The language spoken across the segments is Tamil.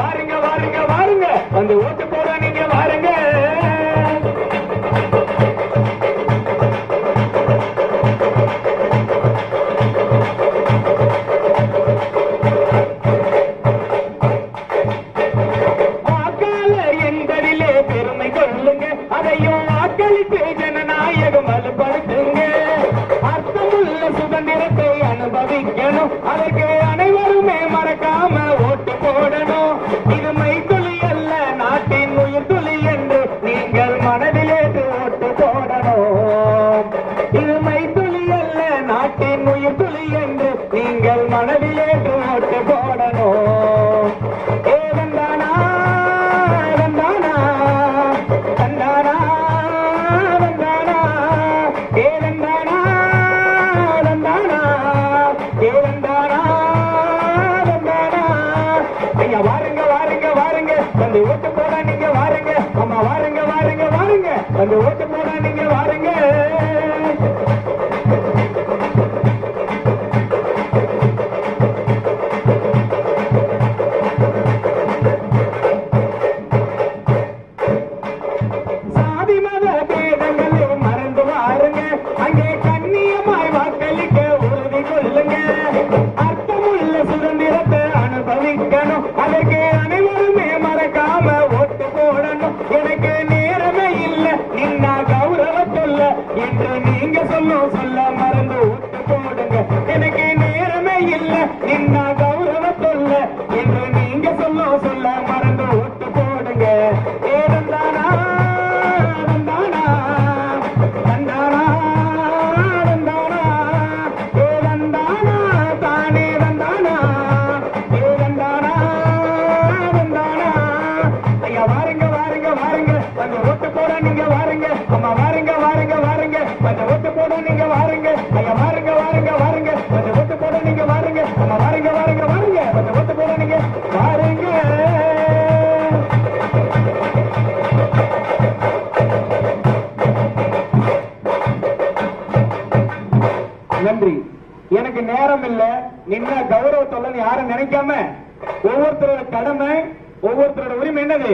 வாருங்க வாருங்க வாருங்க வந்து ஓட்டு போட நீங்க வாருங்க. வாக்காளர் என்பதிலே பெருமை கொள்ளுங்க, அதையும் வாக்களித்து ஜனநாயகம் வலுப்படுத்துங்க. அர்த்தமுள்ள சுதந்திரத்தை அனுபவிக்கணும், அதற்கு அனைவருமே மறக்காம ஓட்டு போடணும். இது மைத்துளி அல்ல நாட்டின் உயிர் துளி என்று நீங்கள் மனதிலே ஓட்டு போடணும். இது மைத்துளி அல்ல நாட்டின் உயிர் துளி என்று நீங்கள் மனதிலே ஓட்டு போடணும். ஏதந்தானா ஏதந்தானா தந்தானா தந்தானா ஏதந்தானா தந்தானா ஏதந்தானா தந்தானா. ஐயா வாருங்க வாருங்க வாருங்க வந்து ஓட்டு போட நீங்க வாருங்க. அம்மா வாருங்க வாருங்க வாருங்க வந்து ஓட்டு போட நீங்க வாருங்க. சாதி மத பேதங்களை மறந்து வாருங்க, அங்கே கண்ணியமாய் வாக்களிக்க உறுதி கொள்ளுங்க. அர்த்தமுள்ள சுதந்திரத்தை அனுபவிக்கணும், அதற்கு அனைவருமே மறக்காம ஓட்டு போடணும். எனக்கு நேரமே இல்லை நின்னா கௌரவ சொல்ல என்று நீங்க சொல்ல மறந்து ஓட்டு போடுங்க. எனக்கு நேரமே இல்லை நின்னா கௌரவ சொல்ல என்று நீங்க சொல்ல மறந்து ஓட்டு போடுங்க. ஏதந்தானா தந்தானா தந்தானா தந்தானா ஏதந்தானா தானே தந்தானா ஏதந்தானா தந்தானா. ஐயா வாருங்க வாருங்க வாருங்க வந்து ஓட்டு போட நீங்க வாருங்க. அம்மா வாருங்க வாருங்க வாருங்க வந்து ஓட்டு போட நீங்க வாருங்க. ஐயா வாருங்க வாருங்க வாருங்க வந்து ஓட்டு போட நீங்க வாருங்க. அம்மா வாருங்க வாருங்க வாருங்க வந்து ஓட்டு போட நீங்க வாருங்க. நன்றி. எனக்கு நேரம் இல்ல நின்ன கௌரவ சொல்லன்னு யாரும் நினைக்காம ஒவ்வொருத்தரோட கடமை ஒவ்வொருத்தரோட உரிமை என்னது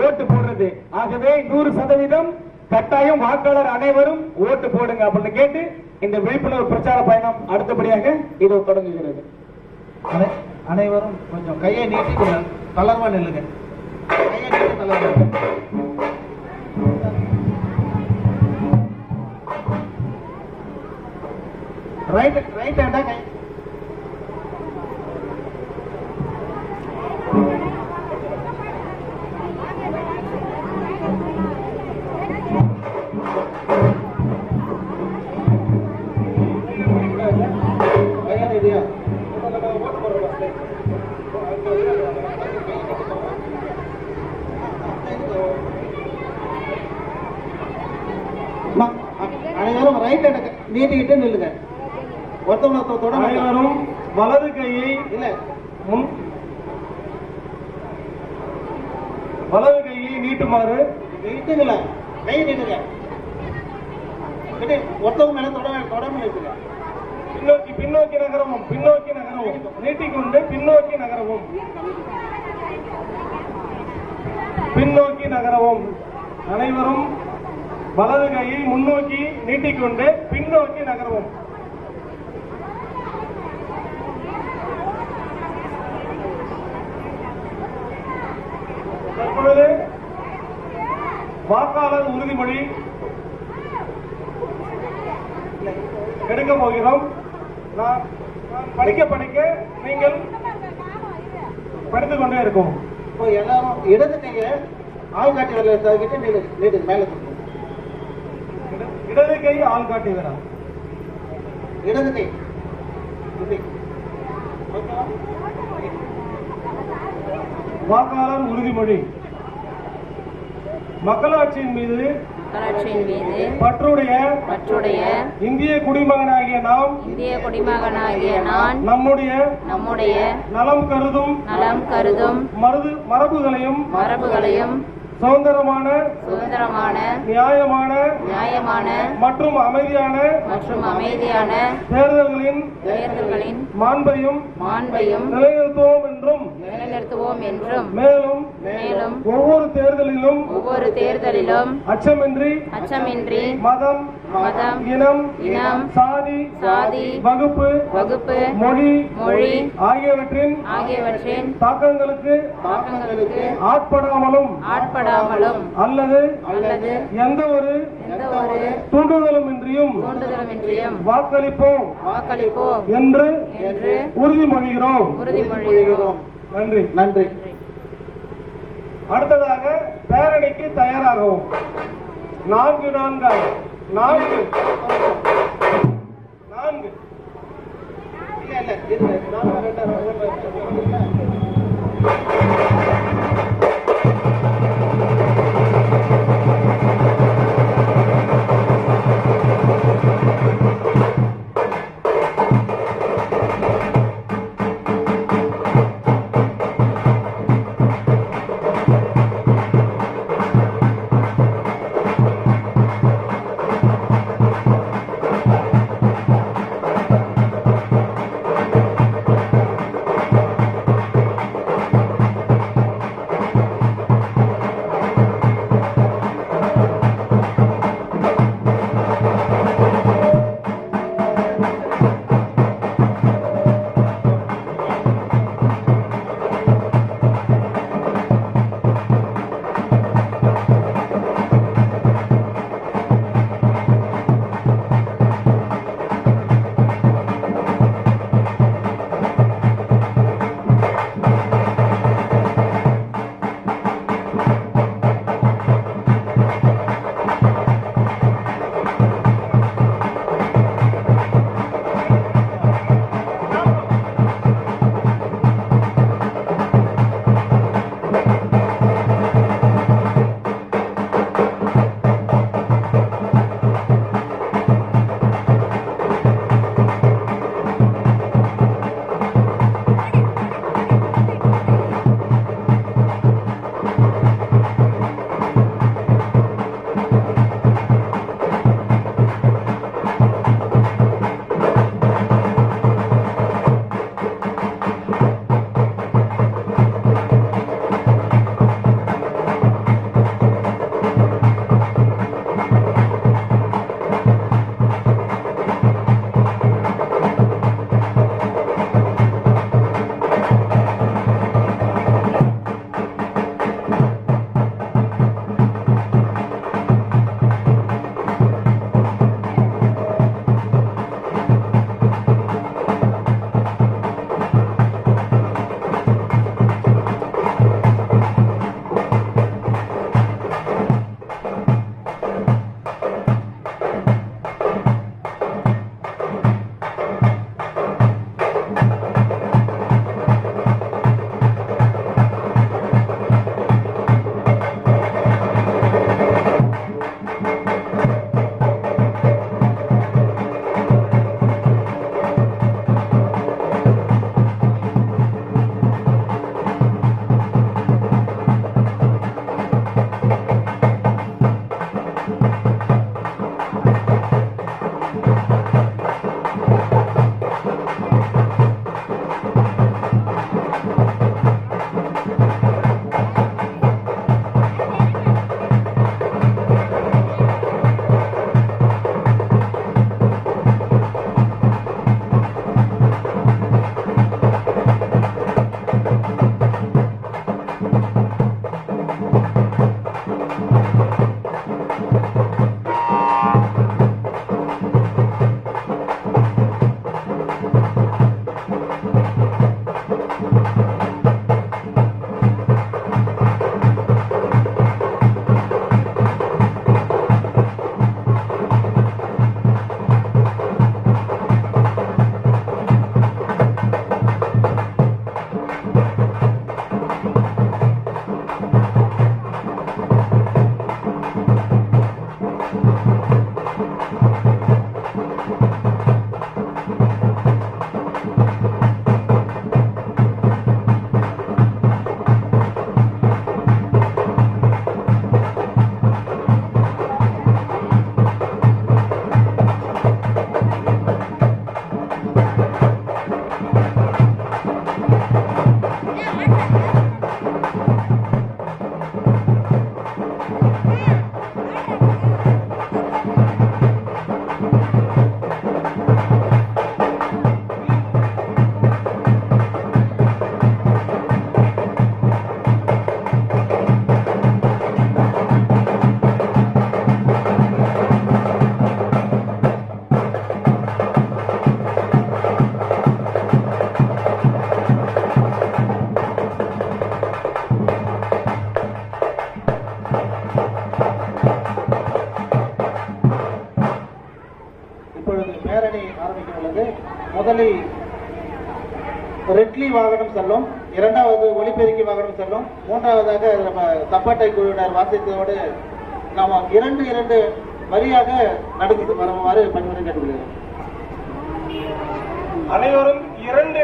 ஓட்டு போடுறது. ஆகவே 100% கட்டாயம் வாக்காளர் அனைவரும் ஓட்டு போடுங்க அப்படின்னு கேட்டு இந்த விழிப்புணர்வு பிரச்சார பயணம் அடுத்தபடியாக இது தொடங்குகிறது. அனைவரும் கொஞ்சம் கையை நீட்டி தளர்வா நில்லுங்க. கையை நீட்டி தளர்வா ரைட் ஹேண்டா கை அனைவரும் ரைட் ஹேண்டை நீட்டிக்கிட்டு நில்லுங்க. ஒருத்தவங்க அனைவரும் வலது கையை இல்ல வலது கையை நீட்டுமாறு நீட்டுங்களா கை நீட்டுங்க. ஒருத்தவங்க மேல தொடர்பு இருக்குங்க. பின்னோக்கி பின்னோக்கி நகரவும் பின்னோக்கி நகரவும் நீட்டிக்கொண்டு பின்னோக்கி நகரவும் பின்னோக்கி நகரவும். அனைவரும் வலது கையை முன்னோக்கி நீட்டிக்கொண்டு பின்னோக்கி நகரவும். தற்பொழுது வாக்காளர் உறுதிமொழி எடுக்க போகிறோம். நான் படிக்க படிக்க நீங்கள் படித்துக் கொண்டே இருக்கும். இப்போ எல்லாரும் இடது கையை ஆள்காட்டி வரல கிட்ட நீட்டு மேல இடது கை ஆள்காட்டி வரா இடது கை வாக்காளர் உறுதிமொழி. மக்களாட்சியின் மீது பற்றுடைய இந்திய குடிமகனாகிய நான் நம்முடைய நலம் கருதும் மரபுகளையும் சுதந்திரமான நியாயமான மற்றும் அமைதியான தேர்தல்களின் மாண்பையும் நிலைநிறுத்துவோம் என்றும் மேலும் ஒவ்வொரு தேர்தலிலும் அச்சமின்றி மதம் இனம் சாதி வகுப்பு மொழி ஆகியவற்றின் தாக்கங்களுக்கு ஆட்படாமலும் அல்லது எந்த ஒரு தூண்டுதலுமின்றியும் வாக்களிப்போம் என்று உறுதிமொழிகிறோம். நன்றி. நன்றி. அடுத்ததாக பேரணிக்கு தயாராகவும் 4 முதலில் ரெட்லி வாகனம் செல்லும், இரண்டாவது ஒலிபெருக்கி வாகனம் செல்லும், மூன்றாவதாக நம்ம தப்பாட்டை குழுவினர் வாசித்ததோடு நாம் இரண்டு வரியாக நடந்து வருமாறு பணிமுறை கேட்டுக்கொள்கிறோம். அனைவரும் இரண்டு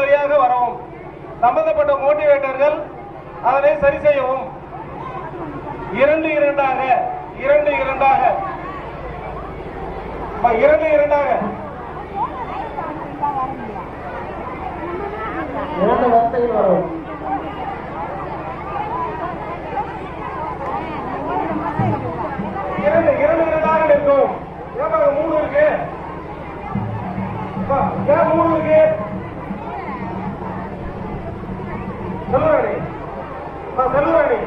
வரியாக வரவும். சம்பந்தப்பட்ட மோட்டிவேட்டர்கள் அதனை சரி செய்யவும். இரண்டு இரண்டாக இரண்டு வரிசையில் வரவும். இரண்டாக நிற்கும். ஏன் 3 இருக்கு? ஏன் 3 இருக்கு? செல்வராணி